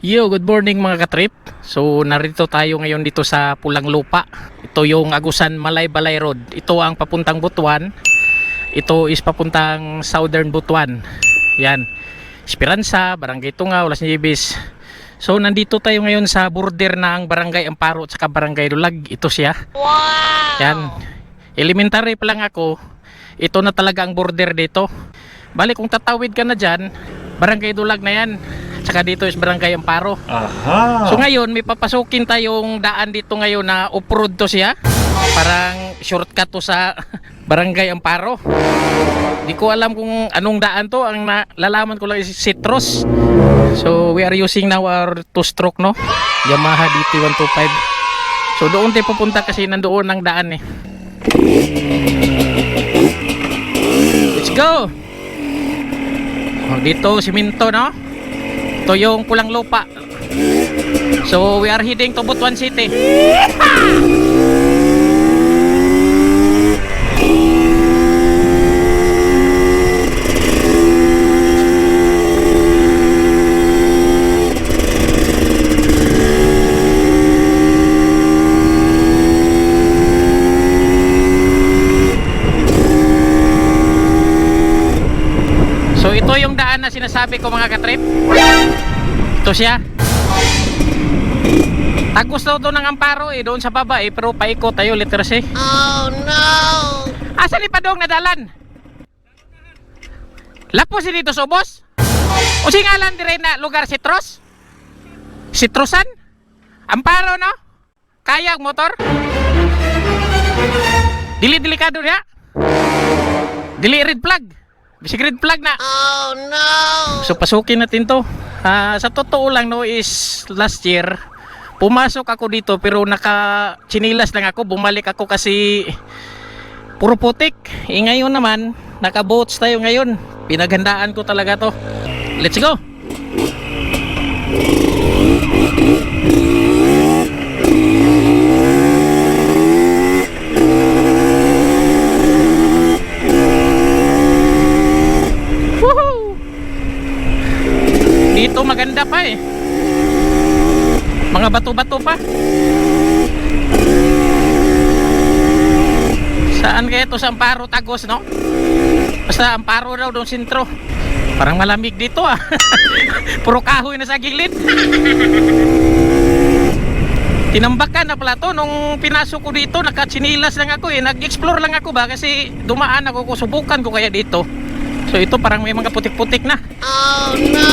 Yo, good morning mga katrip. So narito tayo ngayon dito sa Pulang Lupa. Ito yung Agusan Malay-Balay Road. Ito ang papuntang Butuan. Ito is papuntang Southern Butuan. Yan, Esperanza, Barangay Tungaw, Las Nieves. So nandito tayo ngayon sa border ng Barangay Amparo at saka Barangay Dulag. Ito siya. Wow! Yan, elementary pa lang ako. Ito na talaga ang border dito. Bali kung tatawid ka na dyan, Barangay Dulag na yan. Tsaka dito is Barangay Amparo. Aha. So ngayon may papasukin tayong daan dito ngayon na off-road to siya. Parang shortcut to sa Barangay Amparo. Di ko alam kung anong daan to. Ang nalalaman ko lang is Citrus. So we are using now our 2-stroke no, Yamaha DT125. So doon tayo pupunta kasi nandoon ang daan eh. Let's go. Dito siminto no. Ito yung Pulang Lupa. So we are heading to Butuan City. So ito yung daan na sinasabi ko mga katrip. Ito siya. Tagos daw doon ng Amparo eh, doon sa baba eh, pero paikot tayo literacy. Oh no! Asa ni Padong na dalan? Lapos dito sa ubos? O singalan dire na lugar Citrus? Citrusan? Amparo no? Kaya ang motor? Dili-delikado niya? Dili red flag? Bisig red flag na. Oh no. So pasukin natin to. Sa totoo lang no is last year pumasok ako dito pero naka chinilas lang ako, bumalik ako kasi puro putik. Ngayon naman naka boats tayo ngayon. Pinaghandaan ko talaga to. Let's go. Dito maganda pa eh. Mga bato-bato pa. Saan kaya ito? Sa Amparo, Tagos no? Basta Amparo daw doon sentro. Parang malamig dito ah. Puro kahoy na sa gilid. Tinambakan na pala to. Nung pinasok ko dito, nakatsinilas lang ako eh. Nag-explore lang ako ba kasi dumaan ako, subukan ko kaya dito. So ito parang may mga putik-putik na. Oh no!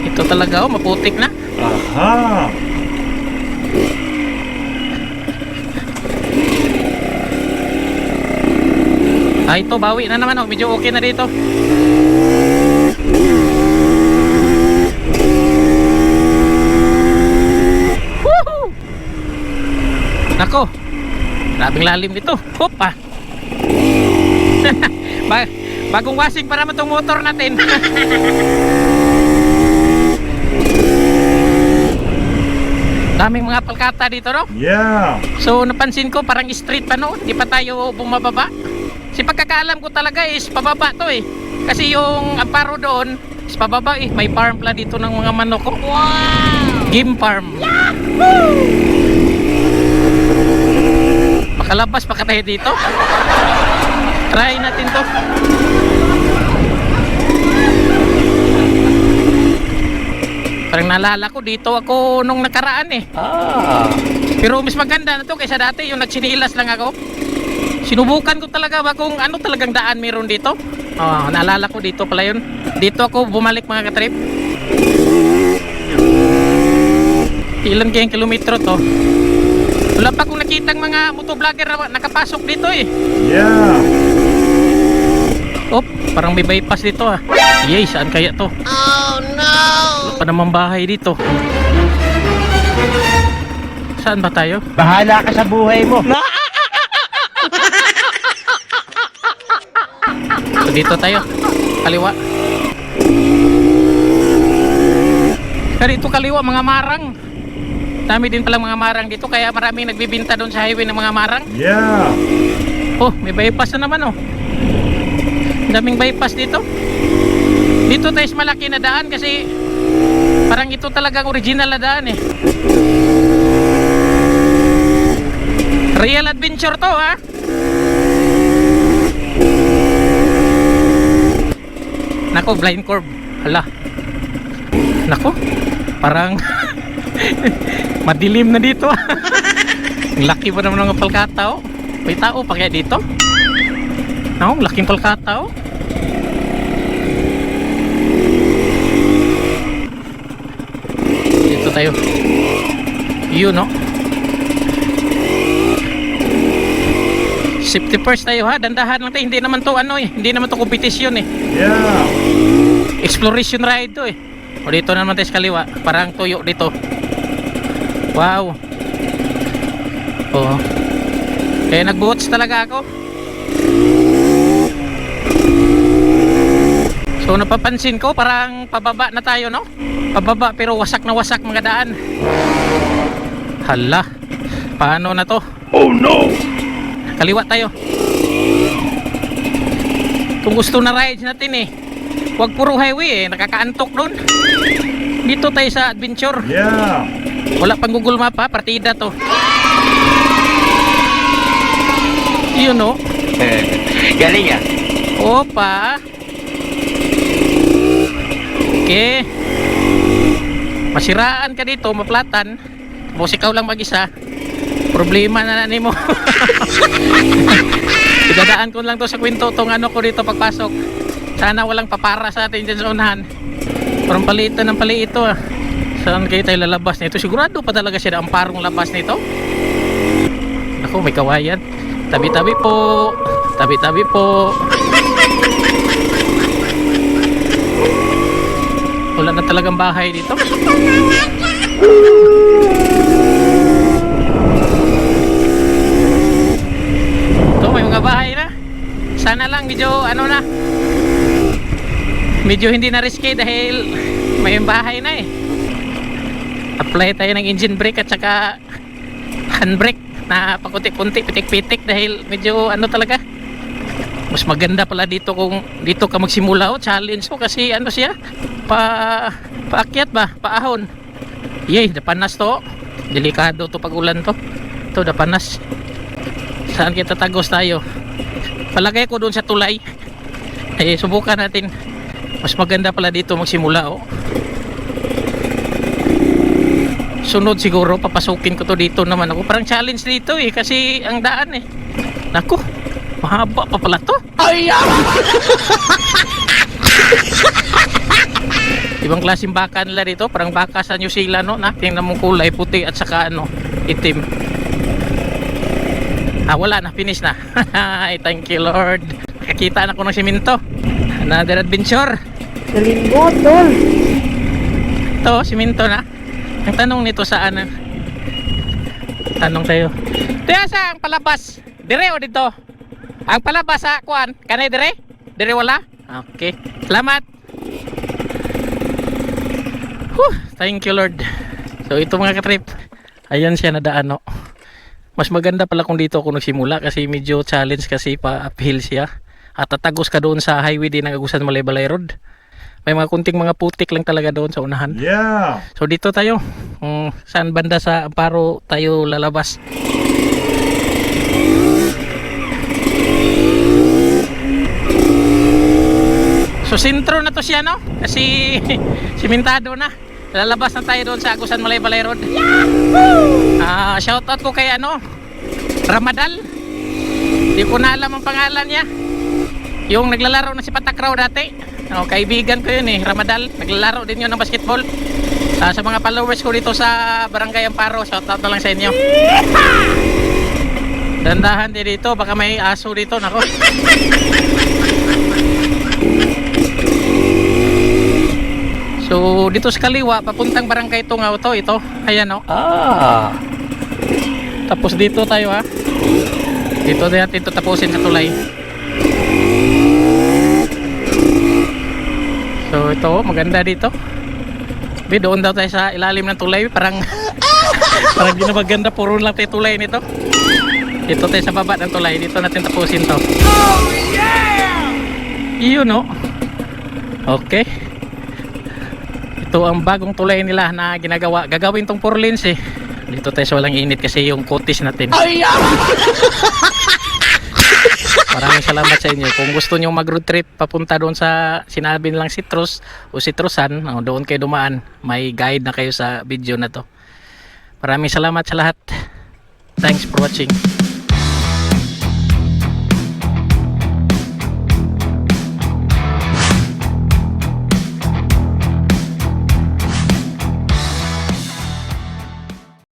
Ito talaga oh, maputik na. Aha! Ito bawi na naman oh, medyo okay na dito. Nako, grabing lalim dito. Hopa. Bagong washing para naman itong motor natin. Daming mga palkata dito no? Yeah. So napansin ko parang street pa no? Di pa tayo bumababa. Si pagkakaalam ko talaga is pababa to eh. Kasi yung Amparo doon is pababa eh. May farm pala dito ng mga manok ko. Wow! Game farm. Yahoo! Makalabas pa ka tayo dito. Try natin to. Parang naalala ko dito ako nung nakaraan eh. Pero mas maganda na to kaysa dati yung nagsinilas lang ako. Sinubukan ko talaga ba kung ano talagang daan meron dito. Naalala ko dito pala yun. Dito ako bumalik mga katrip. Ilan kayang kilometro to? Wala pa akong nakitang mga motovlogger na nakapasok dito eh. Yeah. Oh, parang may bypass dito ah. Yay, saan kaya to? Oh no. Wala pa namang bahay dito. Saan ba tayo? Bahala ka sa buhay mo. So dito tayo. Kaliwa. Pero ito kaliwa mga marang. Dami din palang mga marang dito, kaya maraming nagbibinta doon sa highway ng mga marang. Yeah. Oh, may bypass na naman oh. Daming bypass dito. Dito tayo sa malaki na daan kasi parang ito talagang original na daan eh. Real adventure to ha. Nako, blind curve. Hala. Nako, parang madilim na dito. Ang laki pa naman ng palkata oh. May tao pa kaya dito? No, laking palkata oh. Dito tayo. Yun no. Safety first tayo ha. Dandahan lang tayo. Hindi naman to ano eh. Hindi naman to kompetisyon eh. Yeah. Exploration ride to eh. O dito na naman tayo sa kaliwa. Parang tuyo dito. Wow. Oh. Kaya nag-boats talaga ako. So napapansin ko parang pababa na tayo no? Pababa pero wasak na wasak mga daan. Hala. Paano na to? Oh no. Kaliwa tayo. Kung gusto na rides natin eh, wag puro highway eh, nakakaantok doon. Dito tayo sa adventure. Yeah. Wala pang Google Map ha, partida to. Yun no. Galing ah. Opa. Okay. Masiraan ka dito, maplatan. Tapos ikaw lang mag-isa. Problema na mo. Idadaan ko lang to sa kwento tong ano ko dito pagpasok. Sana walang papara sa atin dyan sa unahan. Parang palitan ng pali ito ah. Saan kayo tayo lalabas nito? Sigurado pa talaga siya na ang parong labas nito. Ako, may kawayan. Tabi-tabi po. Tabi-tabi po. Wala na talagang bahay dito. Ito, may mga bahay na. Sana lang medyo ano na. Medyo hindi na risky dahil may bahay na eh. Apply tayo ng engine brake at saka handbrake na pakunti-kunti, pitik-pitik dahil medyo ano talaga. Mas maganda pala dito kung dito ka magsimula o challenge mo kasi ano siya paakyat ba, paahon. Yay, dapanas to. Delikado to pag ulan to. Ito dapanas. Saan kita tagos tayo? Palagay ko doon sa tulay. Eh subukan natin. Mas maganda pala dito magsimula oh. Sunod siguro papasukin ko to dito naman ako. Parang challenge dito eh kasi ang daan eh. Naku, mahaba pa pala to. Ay! Ibang klaseng baka nila dito, parang baka sa New Zealand no. Tingnan mo kulay puti at saka ano, itim. Ah, wala na, finish na. Ay, thank you Lord. Nakakita na ko ng simento. Another adventure. Galing mo, tol. Ito, simento na. Ang tanong nito saan? Tanong tayo. Diya sa ang palabas? Dire o dito? Ang palabas sa kuan? Kanay dire? Dire wala? Okay. Salamat. Thank you Lord. So ito mga katrip. Ayan siya na daan no. Mas maganda pala kung dito ako nagsimula kasi medyo challenge kasi pa uphill siya. At tatagos ka doon sa highway din ng Agusan Malay-Balay Road. May mga kunting mga putik lang talaga doon sa unahan. Yeah. So dito tayo. Saan banda sa Amparo tayo lalabas? So sentro na to siya no? Kasi simentado na. Lalabas na tayo doon sa Agusan Malay-Balay Road. Shoutout ko kay ano, Ramadal. Hindi ko na alam ang pangalan niya. Yung naglalaro na si Patakraw dati. Kaibigan ko yun eh, Ramadal. Naglalaro din yun ng basketball. Sa mga followers ko dito sa Barangay Amparo, shoutout na lang sa inyo. Dandahan din dito, baka may aso dito. Nako. So dito sa kaliwa, papuntang Barangay Tungaw to, ito. Ayan o. Tapos dito tayo ha. Dito natin ito tapusin sa tulay. So ito, maganda dito. Doon daw tayo sa ilalim ng tulay. Parang Parang di na maganda, puro lang tayo tulay nito. Dito tayo sa baba ng tulay, dito natin tapusin to. Oh yeah! Yun no. Okay. Ito ang bagong tulay nila na ginagawa. Gagawin tong 4 lanes eh. Dito tayo sa walang init kasi yung kutis natin. Maraming salamat sa inyo. Kung gusto nyo mag road trip papunta doon sa sinabi nilang Citrus o Citrusan, doon kayo dumaan. May guide na kayo sa video na to. Maraming salamat sa lahat. Thanks for watching.